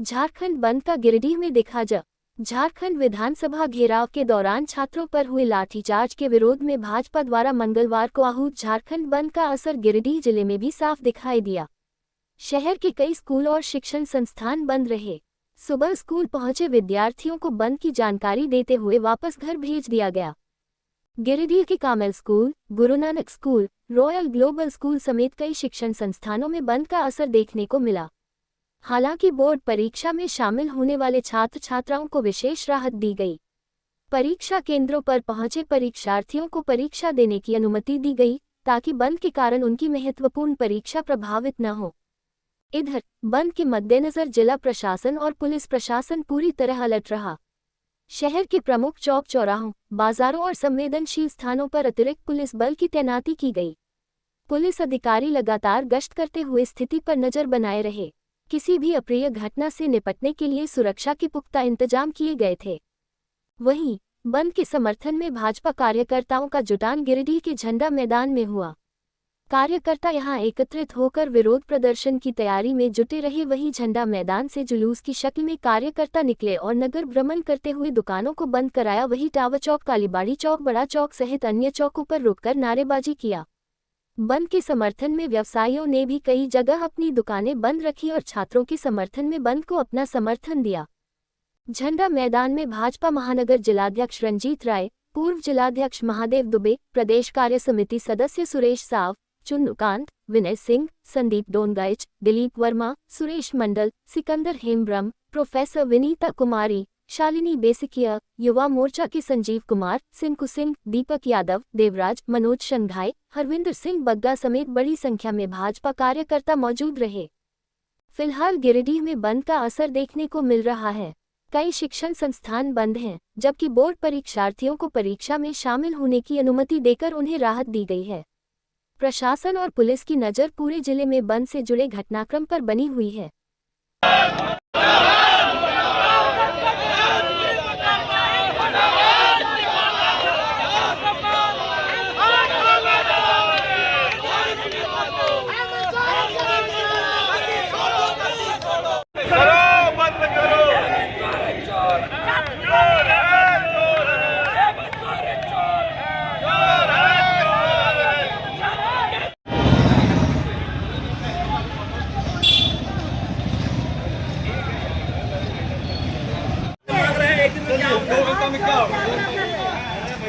झारखंड बंद का गिरिडीह में दिखा झारखंड विधानसभा घेराव के दौरान छात्रों पर हुए लाठीचार्ज के विरोध में भाजपा द्वारा मंगलवार को आहूत झारखंड बंद का असर गिरिडीह जिले में भी साफ दिखाई दिया। शहर के कई स्कूल और शिक्षण संस्थान बंद रहे। सुबह स्कूल पहुंचे विद्यार्थियों को बंद की जानकारी देते हुए वापस घर भेज दिया गया। गिरिडीह के Carmel school, Guru Nanak school, royal global school समेत कई शिक्षण संस्थानों में बंद का असर देखने को मिला। हालांकि बोर्ड परीक्षा में शामिल होने वाले छात्र छात्राओं को विशेष राहत दी गई। परीक्षा केंद्रों पर पहुंचे परीक्षार्थियों को परीक्षा देने की अनुमति दी गई ताकि बंद के कारण उनकी महत्वपूर्ण परीक्षा प्रभावित न हो। इधर बंद के मद्देनजर जिला प्रशासन और पुलिस प्रशासन पूरी तरह अलर्ट रहा। शहर के प्रमुख चौक चौराहों, बाजारों और संवेदनशील स्थानों पर अतिरिक्त पुलिस बल की तैनाती की गई। पुलिस अधिकारी लगातार गश्त करते हुए स्थिति पर नजर बनाए रहे। किसी भी अप्रिय घटना से निपटने के लिए सुरक्षा के पुख्ता इंतजाम किए गए थे। वहीं बंद के समर्थन में भाजपा कार्यकर्ताओं का जुटान गिरिडीह के झंडा मैदान में हुआ। कार्यकर्ता यहां एकत्रित होकर विरोध प्रदर्शन की तैयारी में जुटे रहे। वहीं झंडा मैदान से जुलूस की शक्ल में कार्यकर्ता निकले और नगर भ्रमण करते हुए दुकानों को बंद कराया। वहीं टावर चौक, कालीबाड़ी चौक, बड़ा चौक सहित अन्य चौकों पर रुककर नारेबाजी किया। बंद के समर्थन में व्यवसायियों ने भी कई जगह अपनी दुकानें बंद रखी और छात्रों के समर्थन में बंद को अपना समर्थन दिया। झंडा मैदान में भाजपा महानगर जिलाध्यक्ष रंजीत राय, पूर्व जिलाध्यक्ष महादेव दुबे, प्रदेश कार्य समिति सदस्य सुरेश साव, चुन्नुकांत, विनय सिंह, संदीप डोनगाइच, दिलीप वर्मा, सुरेश मंडल, सिकंदर हेमब्रम, प्रोफेसर विनीता कुमारी, शालिनी बेसिकिया, युवा मोर्चा के संजीव कुमार, सिंकू सिंह, दीपक यादव, देवराज, मनोज शंघाई, हरविंदर सिंह बग्गा समेत बड़ी संख्या में भाजपा कार्यकर्ता मौजूद रहे। फिलहाल गिरिडीह में बंद का असर देखने को मिल रहा है। कई शिक्षण संस्थान बंद हैं, जबकि बोर्ड परीक्षार्थियों को परीक्षा में शामिल होने की अनुमति देकर उन्हें राहत दी गई है। प्रशासन और पुलिस की नज़र पूरे जिले में बंद से जुड़े घटनाक्रम पर बनी हुई है।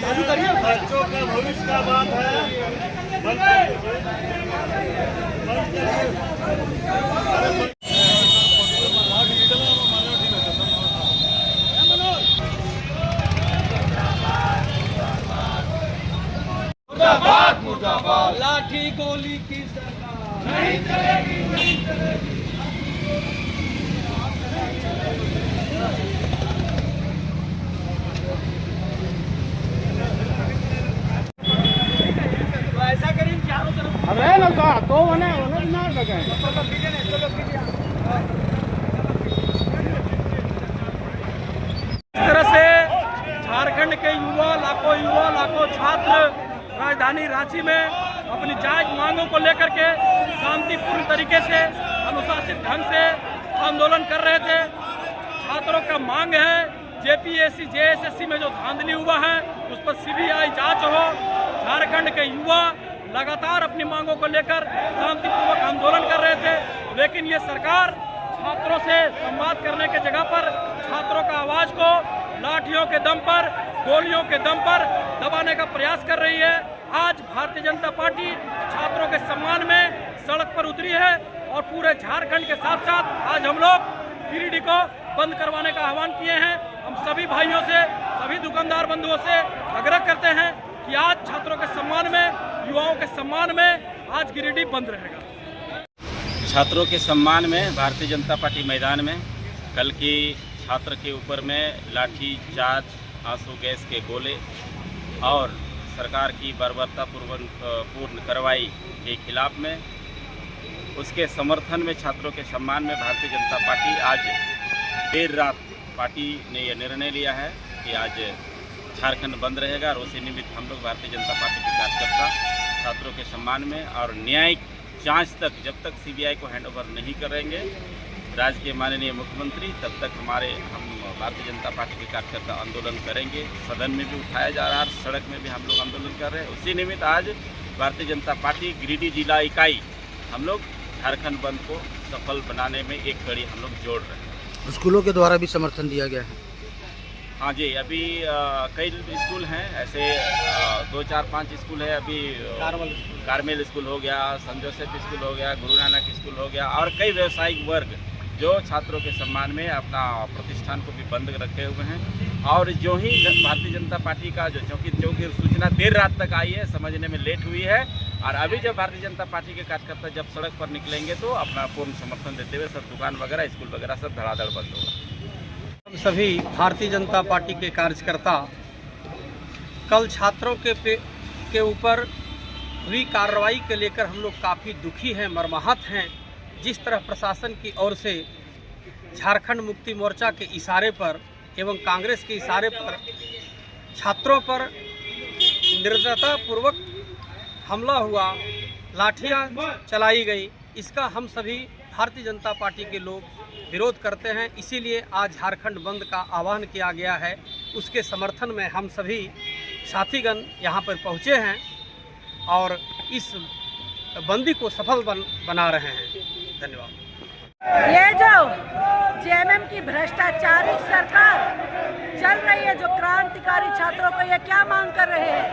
चालू करिए, बच्चों का भविष्य का बात है। मुर्दाबाद मुर्दाबाद, लाठी गोली की सरकार नहीं चलेगी, नहीं चलेगी। अरे लगा तो उन्हें ना लगे। इस तरह से झारखंड के लाखों छात्र राजधानी रांची में अपनी जायज मांगों को लेकर के शांतिपूर्ण तरीके से, अनुशासित ढंग से आंदोलन कर रहे थे। छात्रों का मांग है जेपीएससी जेएसएससी में जो धांधली हुआ है उस पर सीबीआई जांच हो। झारखंड के युवा लगातार अपनी मांगों को लेकर शांतिपूर्वक आंदोलन कर रहे थे, लेकिन ये सरकार छात्रों से संवाद करने के जगह पर छात्रों का आवाज को लाठियों के दम पर, गोलियों के दम पर दबाने का प्रयास कर रही है। आज भारतीय जनता पार्टी छात्रों के सम्मान में सड़क पर उतरी है और पूरे झारखंड के साथ साथ आज हम लोग गिरिडीह को बंद करवाने का आह्वान किए हैं। हम सभी भाइयों से, सभी दुकानदार बंधुओं से आग्रह करते हैं कि आज छात्रों के सम्मान में, युवाओं के सम्मान में आज गिरिडीह बंद रहेगा। छात्रों के सम्मान में भारतीय जनता पार्टी मैदान में कल की छात्र के ऊपर में लाठी चार्ज, आंसू गैस के गोले और सरकार की बर्बरतापूर्ण कार्रवाई के खिलाफ में, उसके समर्थन में, छात्रों के सम्मान में भारतीय जनता पार्टी आज देर रात पार्टी ने यह निर्णय लिया है कि आज झारखंड बंद रहेगा। और उसी निमित्त हम लोग भारतीय जनता पार्टी के कार्यकर्ता छात्रों के सम्मान में और न्यायिक जांच तक, जब तक सीबीआई को हैंडओवर नहीं करेंगे, राज्य के माननीय मुख्यमंत्री, तब तक हम भारतीय जनता पार्टी के कार्यकर्ता आंदोलन करेंगे। सदन में भी उठाया जा रहा है, सड़क में भी हम लोग आंदोलन कर रहे हैं। उसी निमित्त आज भारतीय जनता पार्टी गिरिडीह जिला इकाई हम लोग झारखंड बंद को सफल बनाने में एक कड़ी हम लोग जोड़ रहे हैं। स्कूलों के द्वारा भी समर्थन दिया गया है। हाँ जी, अभी कई स्कूल हैं, ऐसे 2, 4, 5 स्कूल है। अभी कार्मेल स्कूल हो गया, सेंट जोसेफ स्कूल हो गया, गुरु नानक स्कूल हो गया, और कई व्यावसायिक वर्ग जो छात्रों के सम्मान में अपना प्रतिष्ठान को भी बंद रखे हुए हैं। और जो ही भारतीय जनता पार्टी का क्योंकि सूचना देर रात तक आई है, समझने में लेट हुई है, और अभी जब भारतीय जनता पार्टी के कार्यकर्ता जब सड़क पर निकलेंगे तो अपना पूर्ण समर्थन देते हुए सब दुकान वगैरह, स्कूल वगैरह सब धड़ाधड़ बंद होगा। हम सभी भारतीय जनता पार्टी के कार्यकर्ता कल छात्रों के ऊपर हुई कार्रवाई के लेकर हम लोग काफ़ी दुखी हैं, मर्माहत हैं। जिस तरह प्रशासन की ओर से झारखंड मुक्ति मोर्चा के इशारे पर एवं कांग्रेस के इशारे पर छात्रों पर निर्दयतापूर्वक हमला हुआ, लाठियां चलाई गई, इसका हम सभी भारतीय जनता पार्टी के लोग विरोध करते हैं। इसीलिए आज झारखंड बंद का आह्वान किया गया है। उसके समर्थन में हम सभी साथीगण यहाँ पर पहुँचे हैं और इस बंदी को सफल बना रहे हैं। धन्यवाद। ये जो जेएमएम की भ्रष्टाचारी सरकार चल रही है, जो क्रांतिकारी छात्रों को ये क्या मांग कर रहे हैं,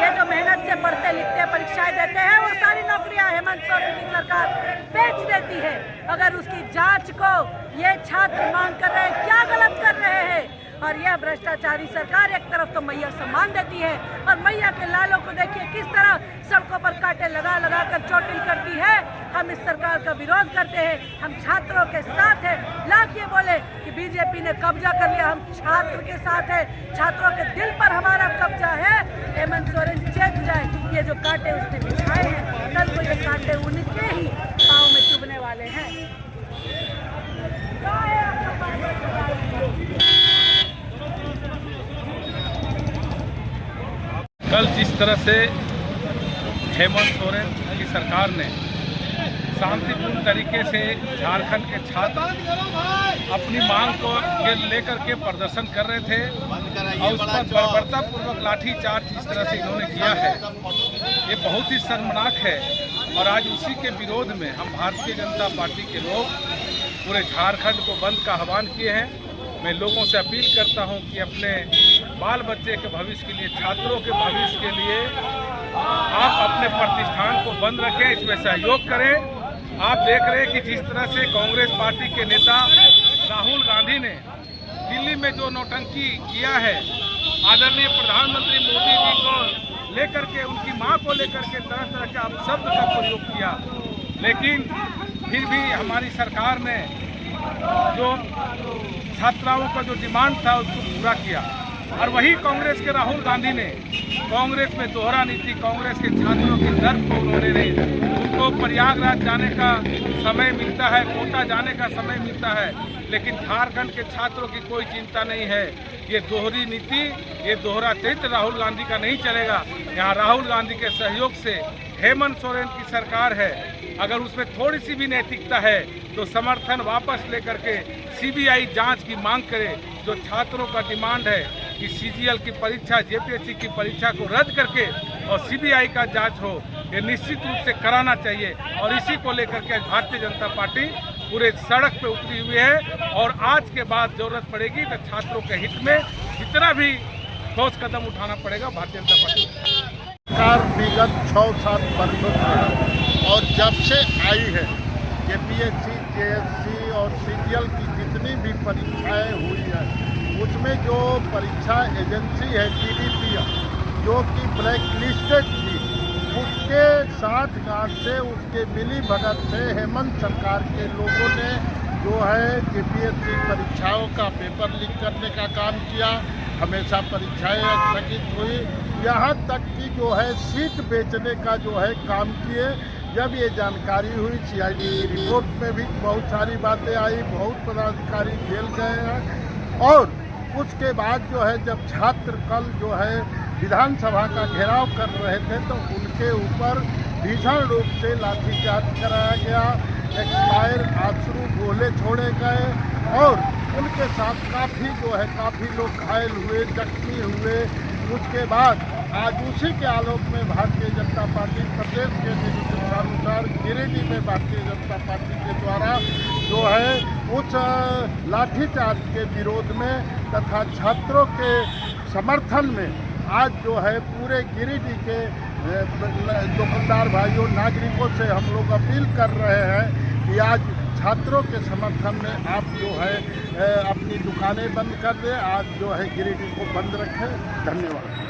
ये जो मेहनत से पढ़ते लिखते परीक्षाएं देते हैं, वो सारी नौकरियां हेमंत सोरेन की सरकार बेच देती है। अगर उसकी जांच को ये छात्र मांग कर रहे हैं, क्या गलत कर रहे हैं? और यह भ्रष्टाचारी सरकार एक तरफ तो मैया सम्मान देती है और मैया के लालों को देखिए किस तरह सड़कों पर कांटे लगा लगा कर चोटिल करती है। हम इस सरकार का विरोध करते हैं, हम छात्रों के साथ हैं। लाख ये बोले कि बीजेपी ने कब्जा कर लिया, हम छात्र के साथ हैं, छात्रों के दिल पर हमारा कब्जा है। हेमंत सोरेन चेत जाए, ये जो कांटे उसने बिछाए हैं, कल को ये कांटे उनके ही पाँव में चुभने वाले हैं। कल जिस तरह से हेमंत सोरेन की सरकार ने शांतिपूर्ण तरीके से झारखंड के छात्र अपनी मांग को लेकर के प्रदर्शन कर रहे थे और उस पर बर्बरतापूर्वक लाठीचार्ज जिस तरह से इन्होंने किया है, ये बहुत ही शर्मनाक है। और आज उसी के विरोध में हम भारतीय जनता पार्टी के लोग पूरे झारखंड को बंद का आह्वान किए हैं। मैं लोगों से अपील करता हूं कि अपने बाल बच्चे के भविष्य के लिए, छात्रों के भविष्य के लिए आप अपने प्रतिष्ठान को बंद रखें, इसमें सहयोग करें। आप देख रहे हैं कि जिस तरह से कांग्रेस पार्टी के नेता राहुल गांधी ने दिल्ली में जो नौटंकी किया है, आदरणीय प्रधानमंत्री मोदी जी को लेकर के, उनकी मां को लेकर के तरह तरह का शब्द का प्रयोग किया, लेकिन फिर भी हमारी सरकार ने जो छात्राओं का जो डिमांड था उसको पूरा किया। और वही कांग्रेस के राहुल गांधी ने कांग्रेस में दोहरा नीति, कांग्रेस के छात्रों के दर्द को उन्होंने उनको प्रयागराज जाने का समय मिलता है, कोटा जाने का समय मिलता है, लेकिन झारखंड के छात्रों की कोई चिंता नहीं है। ये दोहरी नीति, ये दोहरा चरित्र राहुल गांधी का नहीं चलेगा। यहाँ राहुल गांधी के सहयोग से हेमंत सोरेन की सरकार है। अगर उसमें थोड़ी सी भी नैतिकता है तो समर्थन वापस लेकर के सीबीआई जांच की मांग करे। जो छात्रों का डिमांड है कि सीजीएल की परीक्षा, जेपीएससी की परीक्षा को रद्द करके और सीबीआई का जांच हो, ये निश्चित रूप से कराना चाहिए। और इसी को लेकर के भारतीय जनता पार्टी पूरे सड़क पे उतरी हुई है और आज के बाद जरूरत पड़ेगी तो छात्रों के हित में जितना भी ठोस कदम उठाना पड़ेगा भारतीय जनता पार्टी। सरकार विगत 6-7 वर्षों से और जब से आई है, जेपीएससी, जेएससी और सीजीएल की जितनी भी परीक्षाएं हुई है, उसमें जो परीक्षा एजेंसी है DDPR, जो कि ब्लैक लिस्टेड थी, उसके साथ गांठ से, उसके मिली भगत से हेमंत सरकार के लोगों ने जो है जेपीएससी परीक्षाओं का पेपर लीक करने का काम किया। हमेशा परीक्षाएं स्थगित हुई, यहाँ तक कि जो है सीट बेचने का जो है काम किए। जब ये जानकारी हुई, CID की रिपोर्ट में भी बहुत सारी बातें आई, बहुत पदाधिकारी जेल गए हैं। और उसके बाद जो है जब छात्र कल जो है विधानसभा का घेराव कर रहे थे तो उनके ऊपर भीषण रूप से लाठीचार्ज कराया गया। एक्सपायर आश्रू गोले छोड़े गए और उनके साथ काफ़ी लोग घायल हुए, जख्मी हुए। उसके बाद आज उसी के आलोक में भारतीय जनता पार्टी प्रदेश के निर्देशानुसार गिरिडीह में भारतीय जनता पार्टी के द्वारा जो है उस लाठीचार्ज के विरोध में तथा छात्रों के समर्थन में आज जो है पूरे गिरिडीह के दुकानदार भाइयों, नागरिकों से हम लोग अपील कर रहे हैं कि आज छात्रों के समर्थन में आप जो है अपनी दुकानें बंद कर दें, आज जो है गिरिडीह को बंद रखें। धन्यवाद।